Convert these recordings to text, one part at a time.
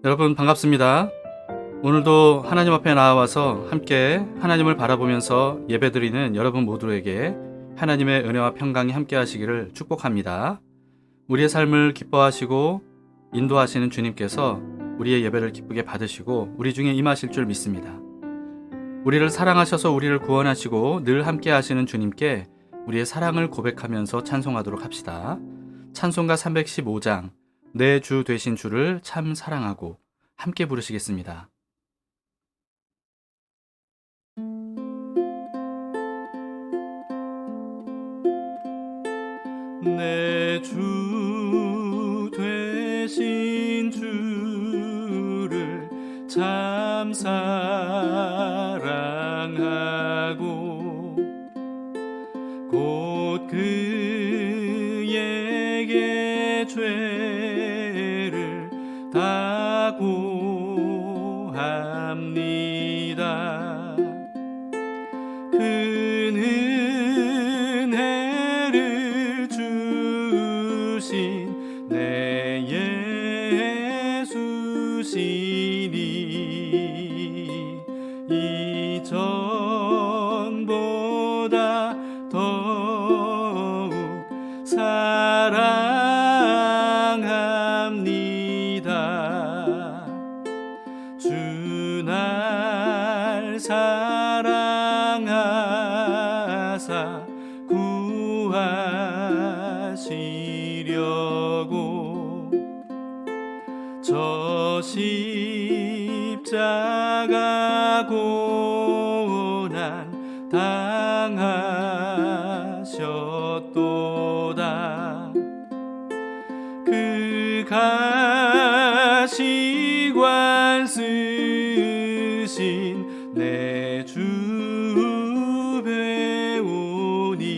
여러분 반갑습니다. 오늘도 하나님 앞에 나와서 함께 하나님을 바라보면서 예배드리는 여러분 모두에게 하나님의 은혜와 평강이 함께 하시기를 축복합니다. 우리의 삶을 기뻐하시고 인도하시는 주님께서 우리의 예배를 기쁘게 받으시고 우리 중에 임하실 줄 믿습니다. 우리를 사랑하셔서 우리를 구원하시고 늘 함께 하시는 주님께 우리의 사랑을 고백하면서 찬송하도록 합시다. 찬송가 315장 내 주 되신 주를 참 사랑하고 함께 부르시겠습니다. 내 주 되신 주를 참 사랑하고 곧 그에게 죄를 다 고합니다. 큰 은혜를 주신 내 예수시니 이전보다 더욱 사랑합니다. 주 날 사랑하사 구하시려고 저 십자가 고난 당하셨도다. 그 가시관 쓰신 내 주 배우니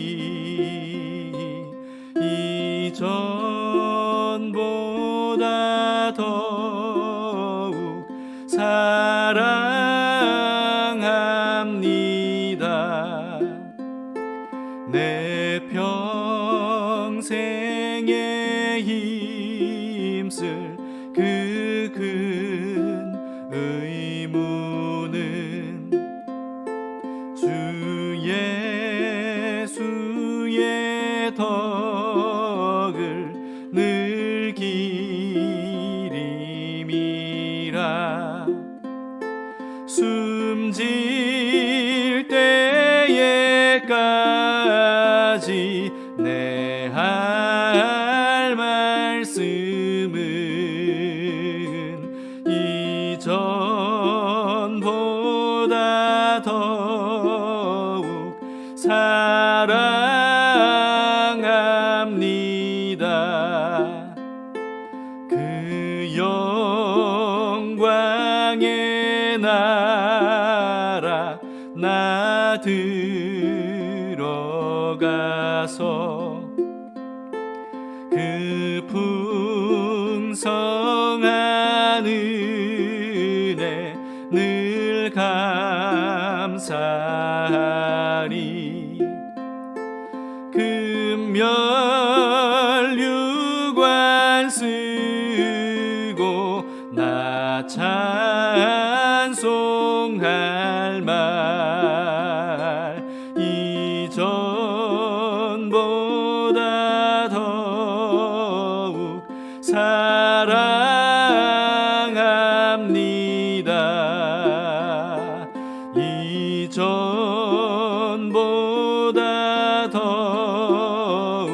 이전보다 더욱 사랑합니다. 내 평생에 힘쓸 그 큰 의무는 주 예수의 덕을 늘 기림이라. 숨질 때에까지 내 할 말씀은 이전보다 더욱 사랑합니다. 그 영광의 나라 나 들어가서 그 풍성한 은혜 늘 감사하리. 금면류관 쓰고 나 찬송할 말 이전보다 더욱 사랑합니다. 이전보다 더욱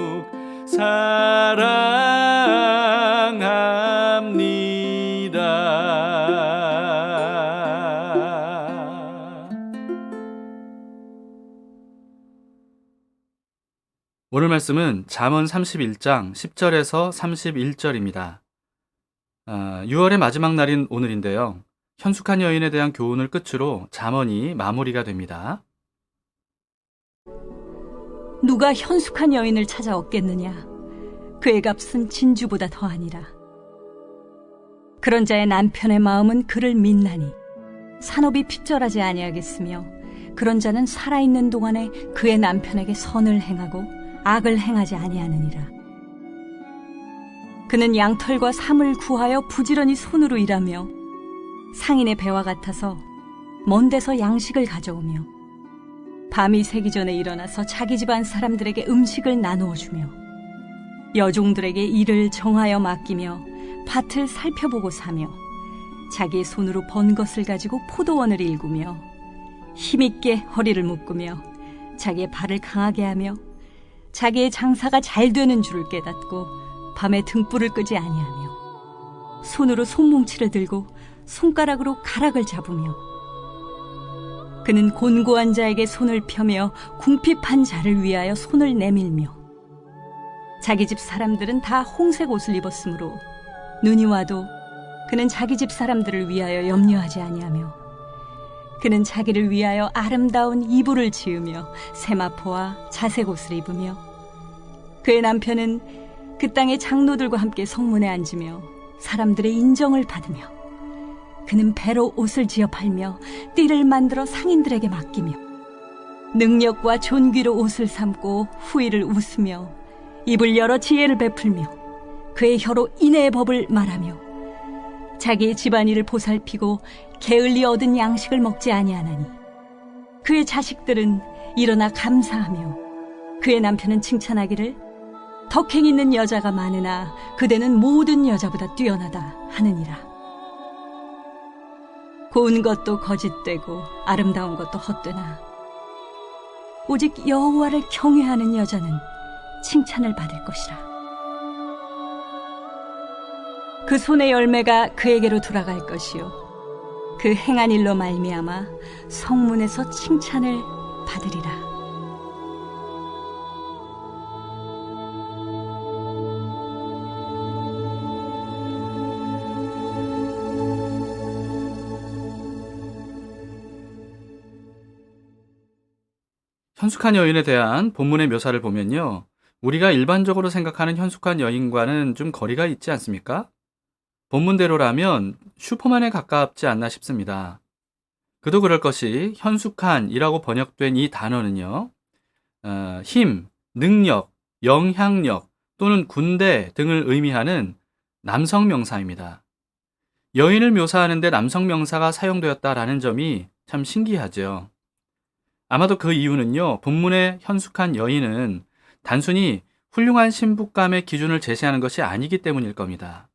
사랑합니다. 오늘 말씀은 잠언 31장 10절에서 31절입니다. 6월의 마지막 날인 오늘인데요. 현숙한 여인에 대한 교훈을 끝으로 잠언이 마무리가 됩니다. 누가 현숙한 여인을 찾아 얻겠느냐? 그의 값은 진주보다 더하니라. 그런 자의 남편의 마음은 그를 믿나니 산업이 핍절하지 아니하겠으며 그런 자는 살아있는 동안에 그의 남편에게 선을 행하고 악을 행하지 아니하느니라. 그는 양털과 삼을 구하여 부지런히 손으로 일하며 상인의 배와 같아서 먼 데서 양식을 가져오며 밤이 새기 전에 일어나서 자기 집안 사람들에게 음식을 나누어 주며 여종들에게 일을 정하여 맡기며 밭을 살펴보고 사며 자기의 손으로 번 것을 가지고 포도원을 일구며 힘있게 허리를 묶으며 자기의 발을 강하게 하며 자기의 장사가 잘 되는 줄을 깨닫고 밤에 등불을 끄지 아니하며 손으로 손뭉치를 들고 손가락으로 가락을 잡으며 그는 곤고한 자에게 손을 펴며 궁핍한 자를 위하여 손을 내밀며 자기 집 사람들은 다 홍색 옷을 입었으므로 눈이 와도 그는 자기 집 사람들을 위하여 염려하지 아니하며 그는 자기를 위하여 아름다운 이불을 지으며 세마포와 자색 옷을 입으며 그의 남편은 그 땅의 장로들과 함께 성문에 앉으며 사람들의 인정을 받으며 그는 배로 옷을 지어 팔며 띠를 만들어 상인들에게 맡기며 능력과 존귀로 옷을 삼고 후일을 웃으며 입을 열어 지혜를 베풀며 그의 혀로 인애의 법을 말하며 자기의 집안일을 보살피고 게을리 얻은 양식을 먹지 아니하나니 그의 자식들은 일어나 감사하며 그의 남편은 칭찬하기를 덕행 있는 여자가 많으나 그대는 모든 여자보다 뛰어나다 하느니라. 고운 것도 거짓되고 아름다운 것도 헛되나 오직 여호와를 경외하는 여자는 칭찬을 받을 것이라. 그 손의 열매가 그에게로 돌아갈 것이요 그 행한 일로 말미암아 성문에서 칭찬을 받으리라. 현숙한 여인에 대한 본문의 묘사를 보면요. 우리가 일반적으로 생각하는 현숙한 여인과는 좀 거리가 있지 않습니까? 본문대로라면 슈퍼맨에 가깝지 않나 싶습니다. 그도 그럴 것이 현숙한이라고 번역된 이 단어는요. 힘, 능력, 영향력 또는 군대 등을 의미하는 남성 명사입니다. 여인을 묘사하는데 남성 명사가 사용되었다라는 점이 참 신기하죠. 아마도 그 이유는요. 본문의 현숙한 여인은 단순히 훌륭한 신부감의 기준을 제시하는 것이 아니기 때문일 겁니다.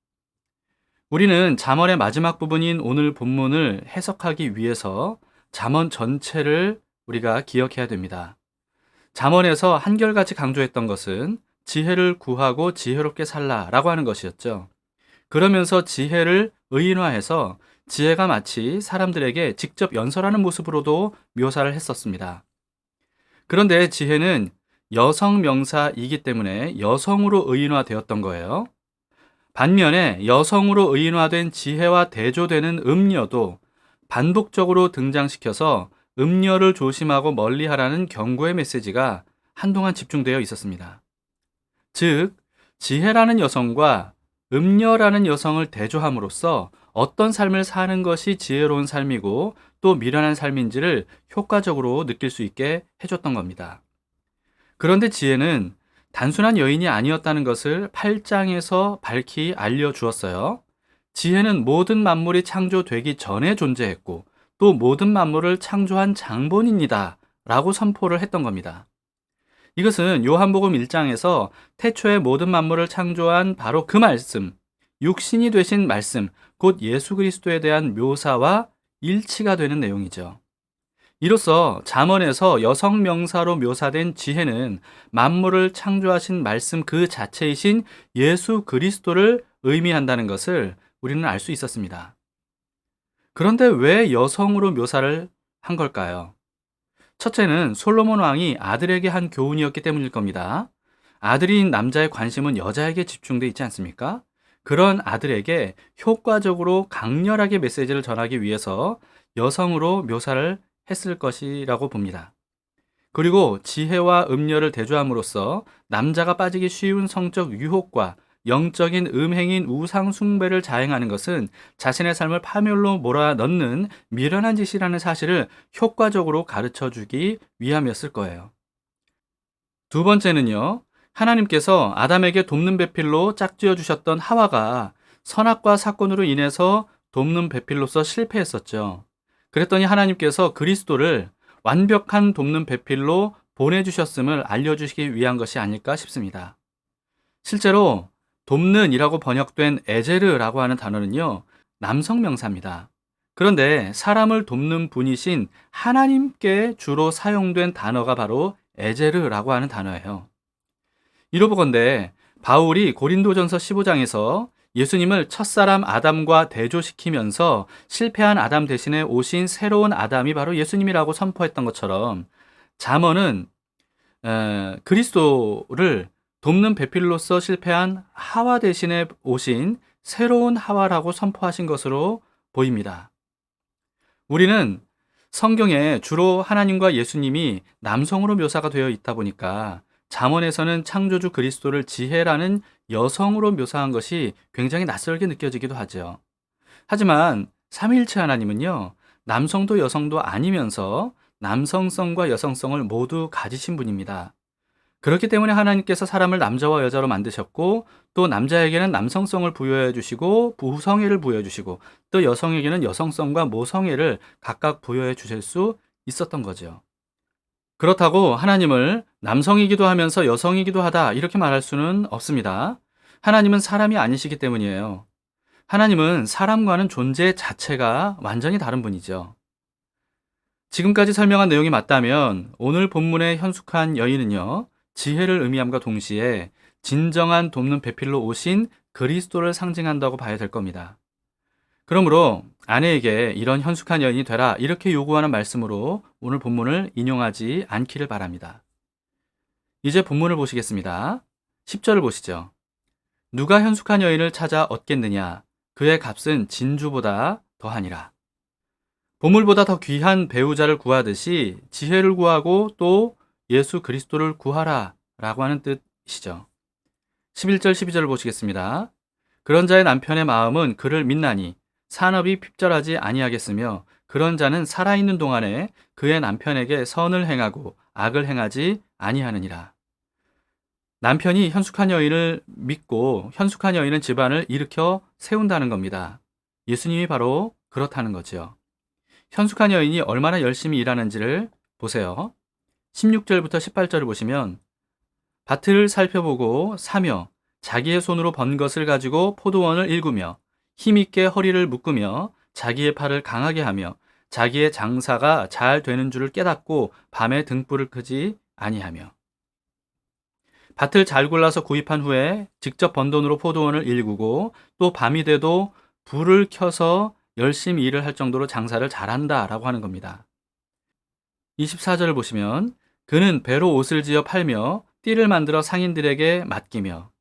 우리는 잠언의 마지막 부분인 오늘 본문을 해석하기 위해서 잠언 전체를 우리가 기억해야 됩니다. 잠언에서 한결같이 강조했던 것은 지혜를 구하고 지혜롭게 살라라고 하는 것이었죠. 그러면서 지혜를 의인화해서 지혜가 마치 사람들에게 직접 연설하는 모습으로도 묘사를 했었습니다. 그런데 지혜는 여성 명사이기 때문에 여성으로 의인화되었던 거예요. 반면에 여성으로 의인화된 지혜와 대조되는 음녀도 반복적으로 등장시켜서 음녀를 조심하고 멀리하라는 경고의 메시지가 한동안 집중되어 있었습니다. 즉, 지혜라는 여성과 음녀라는 여성을 대조함으로써 어떤 삶을 사는 것이 지혜로운 삶이고 또 미련한 삶인지를 효과적으로 느낄 수 있게 해줬던 겁니다. 그런데 지혜는 단순한 여인이 아니었다는 것을 8장에서 밝히 알려주었어요. 지혜는 모든 만물이 창조되기 전에 존재했고 또 모든 만물을 창조한 장본인이다 라고 선포를 했던 겁니다. 이것은 요한복음 1장에서 태초에 모든 만물을 창조한 바로 그 말씀, 육신이 되신 말씀, 곧 예수 그리스도에 대한 묘사와 일치가 되는 내용이죠. 이로써 잠언에서 여성 명사로 묘사된 지혜는 만물을 창조하신 말씀 그 자체이신 예수 그리스도를 의미한다는 것을 우리는 알 수 있었습니다. 그런데 왜 여성으로 묘사를 한 걸까요? 첫째는 솔로몬 왕이 아들에게 한 교훈이었기 때문일 겁니다. 아들인 남자의 관심은 여자에게 집중돼 있지 않습니까? 그런 아들에게 효과적으로 강렬하게 메시지를 전하기 위해서 여성으로 묘사를 했을 것이라고 봅니다. 그리고 지혜와 음녀를 대조함으로써 남자가 빠지기 쉬운 성적 유혹과 영적인 음행인 우상 숭배를 자행하는 것은 자신의 삶을 파멸로 몰아넣는 미련한 짓이라는 사실을 효과적으로 가르쳐 주기 위함이었을 거예요. 두 번째는요, 하나님께서 아담에게 돕는 배필로 짝지어 주셨던 하와가 선악과 사건으로 인해서 돕는 배필로서 실패했었죠. 그랬더니 하나님께서 그리스도를 완벽한 돕는 배필로 보내주셨음을 알려주시기 위한 것이 아닐까 싶습니다. 실제로 돕는이라고 번역된 에제르라고 하는 단어는요, 남성 명사입니다. 그런데 사람을 돕는 분이신 하나님께 주로 사용된 단어가 바로 에제르라고 하는 단어예요. 이로 보건대 바울이 고린도전서 15장에서 예수님을 첫사람 아담과 대조시키면서 실패한 아담 대신에 오신 새로운 아담이 바로 예수님이라고 선포했던 것처럼 잠언은 그리스도를 돕는 배필로서 실패한 하와 대신에 오신 새로운 하와라고 선포하신 것으로 보입니다. 우리는 성경에 주로 하나님과 예수님이 남성으로 묘사가 되어 있다 보니까 잠언에서는 창조주 그리스도를 지혜라는 여성으로 묘사한 것이 굉장히 낯설게 느껴지기도 하죠. 하지만 삼위일체 하나님은요, 남성도 여성도 아니면서 남성성과 여성성을 모두 가지신 분입니다. 그렇기 때문에 하나님께서 사람을 남자와 여자로 만드셨고, 또 남자에게는 남성성을 부여해 주시고 부성애를 부여해 주시고, 또 여성에게는 여성성과 모성애를 각각 부여해 주실 수 있었던 거죠. 그렇다고 하나님을 남성이기도 하면서 여성이기도 하다 이렇게 말할 수는 없습니다. 하나님은 사람이 아니시기 때문이에요. 하나님은 사람과는 존재 자체가 완전히 다른 분이죠. 지금까지 설명한 내용이 맞다면 오늘 본문의 현숙한 여인은요, 지혜를 의미함과 동시에 진정한 돕는 배필로 오신 그리스도를 상징한다고 봐야 될 겁니다. 그러므로 아내에게 이런 현숙한 여인이 되라 이렇게 요구하는 말씀으로 오늘 본문을 인용하지 않기를 바랍니다. 이제 본문을 보시겠습니다. 10절을 보시죠. 누가 현숙한 여인을 찾아 얻겠느냐? 그의 값은 진주보다 더하니라. 보물보다 더 귀한 배우자를 구하듯이 지혜를 구하고 또 예수 그리스도를 구하라 라고 하는 뜻이죠. 11절 12절을 보시겠습니다. 그런 자의 남편의 마음은 그를 믿나니 산업이 핍절하지 아니하겠으며 그런 자는 살아있는 동안에 그의 남편에게 선을 행하고 악을 행하지 아니하느니라. 남편이 현숙한 여인을 믿고 현숙한 여인은 집안을 일으켜 세운다는 겁니다. 예수님이 바로 그렇다는 거죠. 현숙한 여인이 얼마나 열심히 일하는지를 보세요. 16절부터 18절을 보시면 밭을 살펴보고 사며 자기의 손으로 번 것을 가지고 포도원을 일구며 힘있게 허리를 묶으며 자기의 팔을 강하게 하며 자기의 장사가 잘 되는 줄을 깨닫고 밤에 등불을 끄지 아니하며 밭을 잘 골라서 구입한 후에 직접 번 돈으로 포도원을 일구고 또 밤이 돼도 불을 켜서 열심히 일을 할 정도로 장사를 잘한다라고 하는 겁니다. 24절을 보시면 그는 배로 옷을 지어 팔며 띠를 만들어 상인들에게 맡기며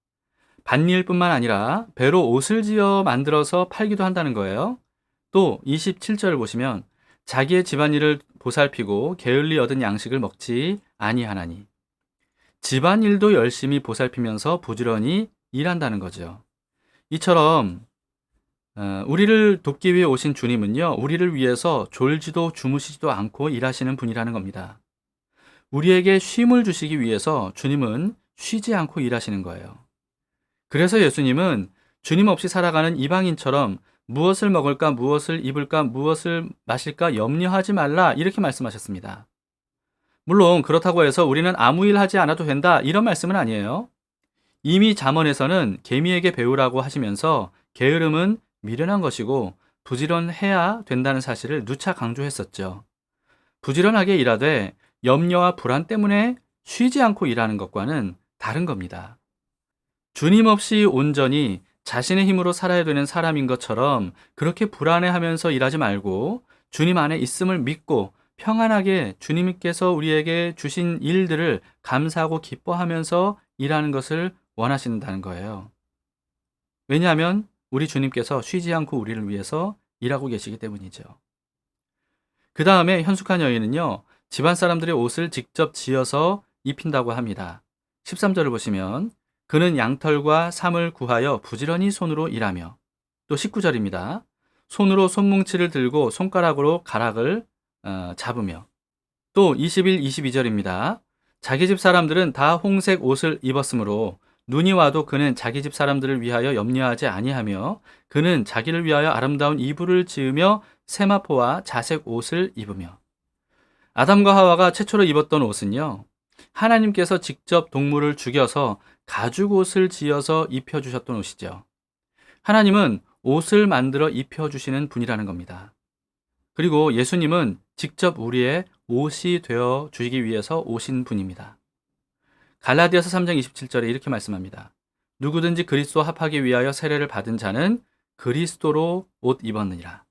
밭일뿐만 아니라 배로 옷을 지어 만들어서 팔기도 한다는 거예요. 또 27절을 보시면 자기의 집안일을 보살피고 게을리 얻은 양식을 먹지 아니하나니 집안일도 열심히 보살피면서 부지런히 일한다는 거죠. 이처럼 우리를 돕기 위해 오신 주님은요, 우리를 위해서 졸지도 주무시지도 않고 일하시는 분이라는 겁니다. 우리에게 쉼을 주시기 위해서 주님은 쉬지 않고 일하시는 거예요. 그래서 예수님은 주님 없이 살아가는 이방인처럼 무엇을 먹을까, 무엇을 입을까, 무엇을 마실까 염려하지 말라 이렇게 말씀하셨습니다. 물론 그렇다고 해서 우리는 아무 일 하지 않아도 된다 이런 말씀은 아니에요. 이미 잠언에서는 개미에게 배우라고 하시면서 게으름은 미련한 것이고 부지런해야 된다는 사실을 누차 강조했었죠. 부지런하게 일하되 염려와 불안 때문에 쉬지 않고 일하는 것과는 다른 겁니다. 주님 없이 온전히 자신의 힘으로 살아야 되는 사람인 것처럼 그렇게 불안해하면서 일하지 말고 주님 안에 있음을 믿고 평안하게 주님께서 우리에게 주신 일들을 감사하고 기뻐하면서 일하는 것을 원하신다는 거예요. 왜냐하면 우리 주님께서 쉬지 않고 우리를 위해서 일하고 계시기 때문이죠. 그 다음에 현숙한 여인은요, 집안 사람들의 옷을 직접 지어서 입힌다고 합니다. 13절을 보시면 그는 양털과 삼을 구하여 부지런히 손으로 일하며 또 19절입니다. 손으로 손뭉치를 들고 손가락으로 가락을 잡으며 또 21, 22절입니다. 자기 집 사람들은 다 홍색 옷을 입었으므로 눈이 와도 그는 자기 집 사람들을 위하여 염려하지 아니하며 그는 자기를 위하여 아름다운 이불을 지으며 세마포와 자색 옷을 입으며. 아담과 하와가 최초로 입었던 옷은요, 하나님께서 직접 동물을 죽여서 가죽 옷을 지어서 입혀주셨던 옷이죠. 하나님은 옷을 만들어 입혀주시는 분이라는 겁니다. 그리고 예수님은 직접 우리의 옷이 되어 주시기 위해서 오신 분입니다. 갈라디아서 3장 27절에 이렇게 말씀합니다. 누구든지 그리스도와 합하기 위하여 세례를 받은 자는 그리스도로 옷 입었느니라.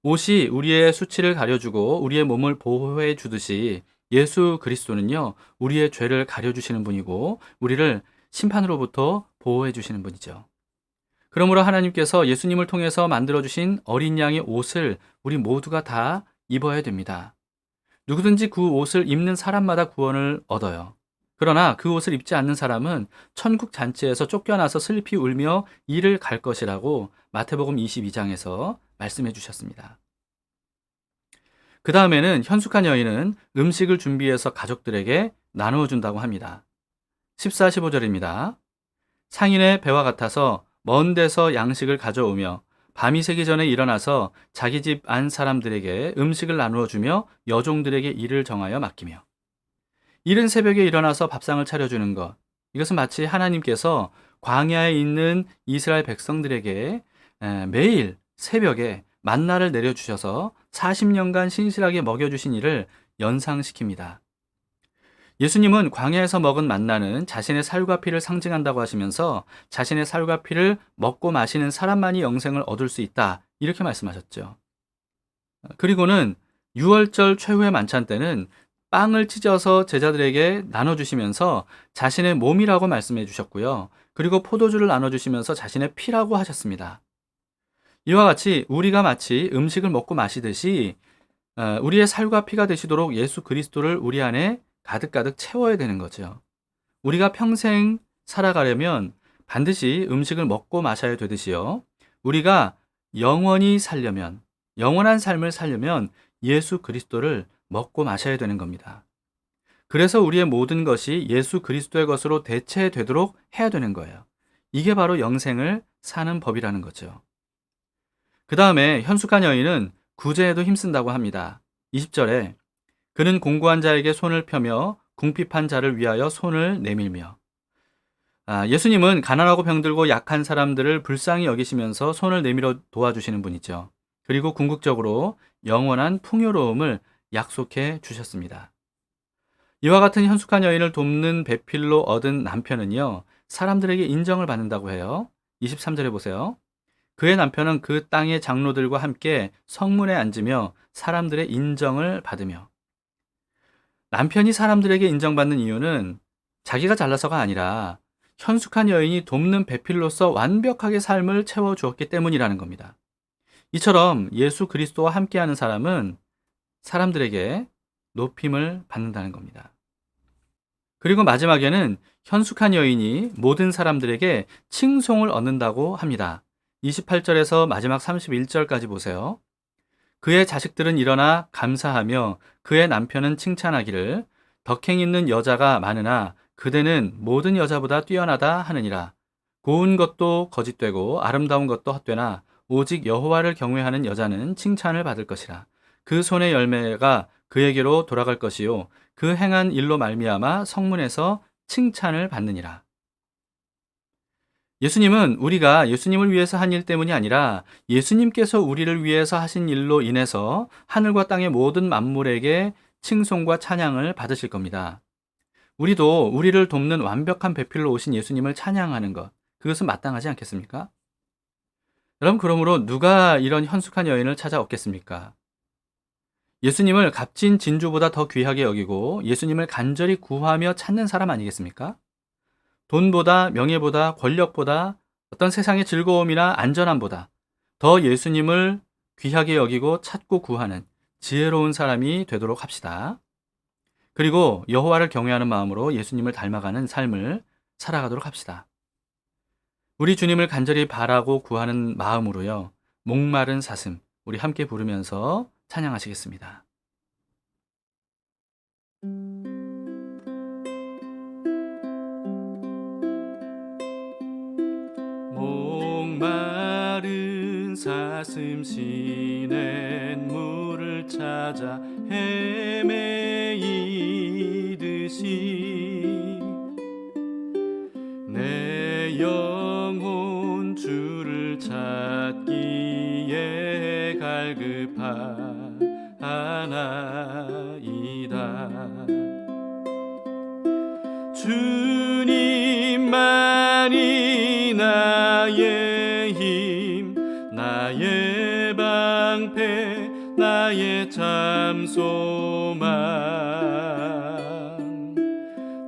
옷이 우리의 수치를 가려주고 우리의 몸을 보호해 주듯이 예수 그리스도는요, 우리의 죄를 가려주시는 분이고 우리를 심판으로부터 보호해 주시는 분이죠. 그러므로 하나님께서 예수님을 통해서 만들어주신 어린 양의 옷을 우리 모두가 다 입어야 됩니다. 누구든지 그 옷을 입는 사람마다 구원을 얻어요. 그러나 그 옷을 입지 않는 사람은 천국 잔치에서 쫓겨나서 슬피 울며 이를 갈 것이라고 마태복음 22장에서 말씀해 주셨습니다. 그 다음에는 현숙한 여인은 음식을 준비해서 가족들에게 나누어 준다고 합니다. 14, 15절입니다. 상인의 배와 같아서 먼 데서 양식을 가져오며 밤이 새기 전에 일어나서 자기 집 안 사람들에게 음식을 나누어 주며 여종들에게 일을 정하여 맡기며. 이른 새벽에 일어나서 밥상을 차려주는 것. 이것은 마치 하나님께서 광야에 있는 이스라엘 백성들에게 매일 새벽에 만나를 내려주셔서 40년간 신실하게 먹여주신 일을 연상시킵니다. 예수님은 광야에서 먹은 만나는 자신의 살과 피를 상징한다고 하시면서 자신의 살과 피를 먹고 마시는 사람만이 영생을 얻을 수 있다, 이렇게 말씀하셨죠. 그리고는 유월절 최후의 만찬 때는 빵을 찢어서 제자들에게 나눠주시면서 자신의 몸이라고 말씀해 주셨고요. 그리고 포도주를 나눠주시면서 자신의 피라고 하셨습니다. 이와 같이 우리가 마치 음식을 먹고 마시듯이 우리의 살과 피가 되시도록 예수 그리스도를 우리 안에 가득가득 채워야 되는 거죠. 우리가 평생 살아가려면 반드시 음식을 먹고 마셔야 되듯이요. 우리가 영원히 살려면, 영원한 삶을 살려면 예수 그리스도를 먹고 마셔야 되는 겁니다. 그래서 우리의 모든 것이 예수 그리스도의 것으로 대체되도록 해야 되는 거예요. 이게 바로 영생을 사는 법이라는 거죠. 그 다음에 현숙한 여인은 구제에도 힘쓴다고 합니다. 20절에 그는 공고한 자에게 손을 펴며 궁핍한 자를 위하여 손을 내밀며. 예수님은 가난하고 병들고 약한 사람들을 불쌍히 여기시면서 손을 내밀어 도와주시는 분이죠. 그리고 궁극적으로 영원한 풍요로움을 약속해 주셨습니다. 이와 같은 현숙한 여인을 돕는 배필로 얻은 남편은요, 사람들에게 인정을 받는다고 해요. 23절에 보세요. 그의 남편은 그 땅의 장로들과 함께 성문에 앉으며 사람들의 인정을 받으며. 남편이 사람들에게 인정받는 이유는 자기가 잘나서가 아니라 현숙한 여인이 돕는 배필로서 완벽하게 삶을 채워주었기 때문이라는 겁니다. 이처럼 예수 그리스도와 함께하는 사람은 사람들에게 높임을 받는다는 겁니다. 그리고 마지막에는 현숙한 여인이 모든 사람들에게 칭송을 얻는다고 합니다. 28절에서 마지막 31절까지 보세요. 그의 자식들은 일어나 감사하며 그의 남편은 칭찬하기를 덕행 있는 여자가 많으나 그대는 모든 여자보다 뛰어나다 하느니라. 고운 것도 거짓되고 아름다운 것도 헛되나 오직 여호와를 경외하는 여자는 칭찬을 받을 것이라. 그 손의 열매가 그에게로 돌아갈 것이요 그 행한 일로 말미암아 성문에서 칭찬을 받느니라. 예수님은 우리가 예수님을 위해서 한 일 때문이 아니라 예수님께서 우리를 위해서 하신 일로 인해서 하늘과 땅의 모든 만물에게 칭송과 찬양을 받으실 겁니다. 우리도 우리를 돕는 완벽한 배필로 오신 예수님을 찬양하는 것, 그것은 마땅하지 않겠습니까? 여러분, 그러므로 누가 이런 현숙한 여인을 찾아왔겠습니까? 예수님을 값진 진주보다 더 귀하게 여기고 예수님을 간절히 구하며 찾는 사람 아니겠습니까? 돈보다, 명예보다, 권력보다, 어떤 세상의 즐거움이나 안전함보다 더 예수님을 귀하게 여기고 찾고 구하는 지혜로운 사람이 되도록 합시다. 그리고 여호와를 경외하는 마음으로 예수님을 닮아가는 삶을 살아가도록 합시다. 우리 주님을 간절히 바라고 구하는 마음으로요, 목마른 사슴, 우리 함께 부르면서 찬양하시겠습니다. 사슴시낸 물을 찾아 헤매이듯이 내 영혼 주를 찾기에 갈급하나이다. 주님만이 나의 힘, 나의 방패, 나의 참 소망.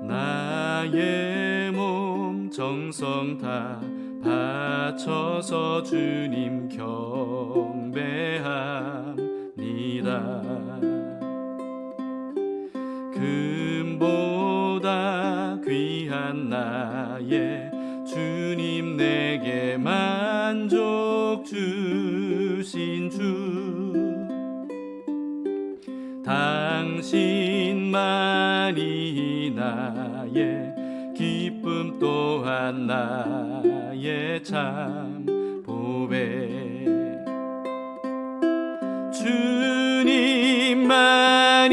나의 몸 정성 다 바쳐서 주님 경배합니다. 금보다 귀한 나의 주님, 내게 만족 주신 주, 당신만이 나의 기쁨 또한 나의 참 보배. 주님만이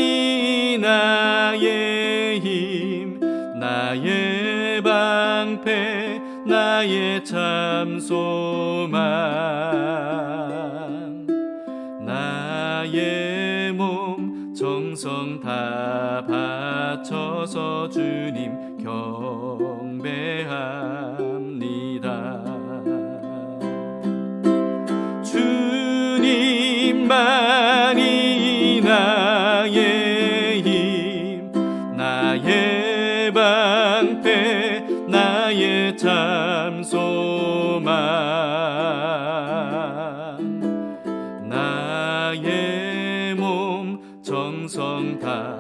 나의 힘, 나의 방패, 나의 참 소망. 나의 몸 정성 다 바쳐서 주님 경배합니다. 주님만이 나의 힘, 나의 방패, 나의 참 소망. 나의 몸 정성 다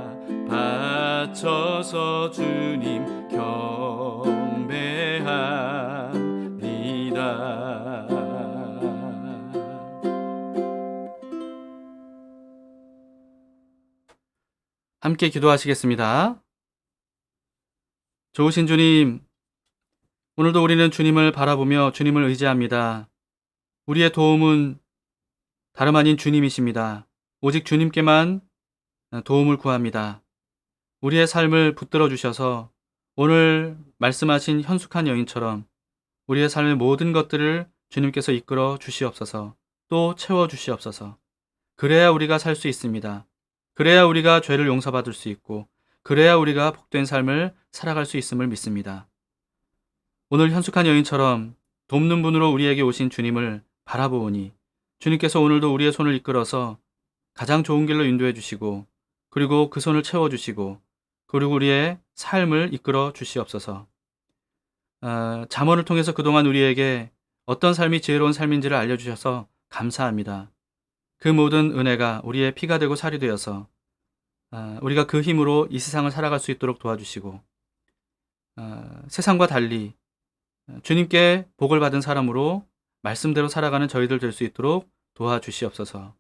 바쳐서 주님 경배합니다. 함께 기도하시겠습니다. 좋으신 주님, 오늘도 우리는 주님을 바라보며 주님을 의지합니다. 우리의 도움은 다름 아닌 주님이십니다. 오직 주님께만 도움을 구합니다. 우리의 삶을 붙들어 주셔서 오늘 말씀하신 현숙한 여인처럼 우리의 삶의 모든 것들을 주님께서 이끌어 주시옵소서, 또 채워 주시옵소서. 그래야 우리가 살 수 있습니다. 그래야 우리가 죄를 용서받을 수 있고, 그래야 우리가 복된 삶을 살아갈 수 있음을 믿습니다. 오늘 현숙한 여인처럼 돕는 분으로 우리에게 오신 주님을 바라보오니 주님께서 오늘도 우리의 손을 이끌어서 가장 좋은 길로 인도해 주시고, 그리고 그 손을 채워주시고, 그리고 우리의 삶을 이끌어 주시옵소서. 잠언을 통해서 그동안 우리에게 어떤 삶이 지혜로운 삶인지를 알려주셔서 감사합니다. 그 모든 은혜가 우리의 피가 되고 살이 되어서 우리가 그 힘으로 이 세상을 살아갈 수 있도록 도와주시고, 세상과 달리 주님께 복을 받은 사람으로 말씀대로 살아가는 저희들 될 수 있도록 도와주시옵소서.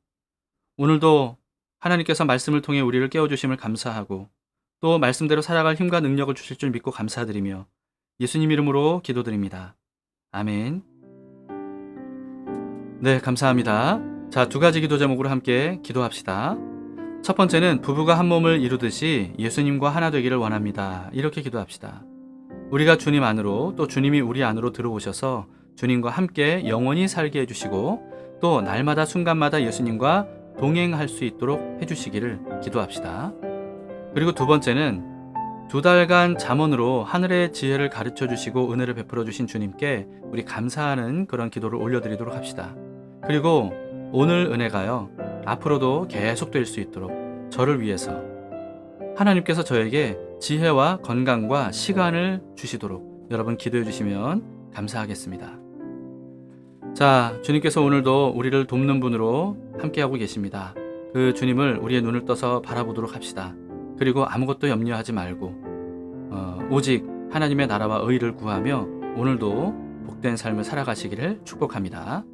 오늘도 하나님께서 말씀을 통해 우리를 깨워주심을 감사하고, 또 말씀대로 살아갈 힘과 능력을 주실 줄 믿고 감사드리며 예수님 이름으로 기도드립니다. 아멘. 네, 감사합니다. 자, 두 가지 기도 제목으로 함께 기도합시다. 첫 번째는 부부가 한 몸을 이루듯이 예수님과 하나 되기를 원합니다. 이렇게 기도합시다. 우리가 주님 안으로, 또 주님이 우리 안으로 들어오셔서 주님과 함께 영원히 살게 해주시고, 또 날마다 순간마다 예수님과 동행할 수 있도록 해주시기를 기도합시다. 그리고 두 번째는 2달간 잠언으로 하늘의 지혜를 가르쳐 주시고 은혜를 베풀어 주신 주님께 우리 감사하는 그런 기도를 올려드리도록 합시다. 그리고 오늘 은혜가요, 앞으로도 계속 될 수 있도록 저를 위해서 하나님께서 저에게 지혜와 건강과 시간을 주시도록 여러분 기도해 주시면 감사하겠습니다. 자, 주님께서 오늘도 우리를 돕는 분으로 함께하고 계십니다. 그 주님을 우리의 눈을 떠서 바라보도록 합시다. 그리고 아무것도 염려하지 말고 오직 하나님의 나라와 의를 구하며 오늘도 복된 삶을 살아가시기를 축복합니다.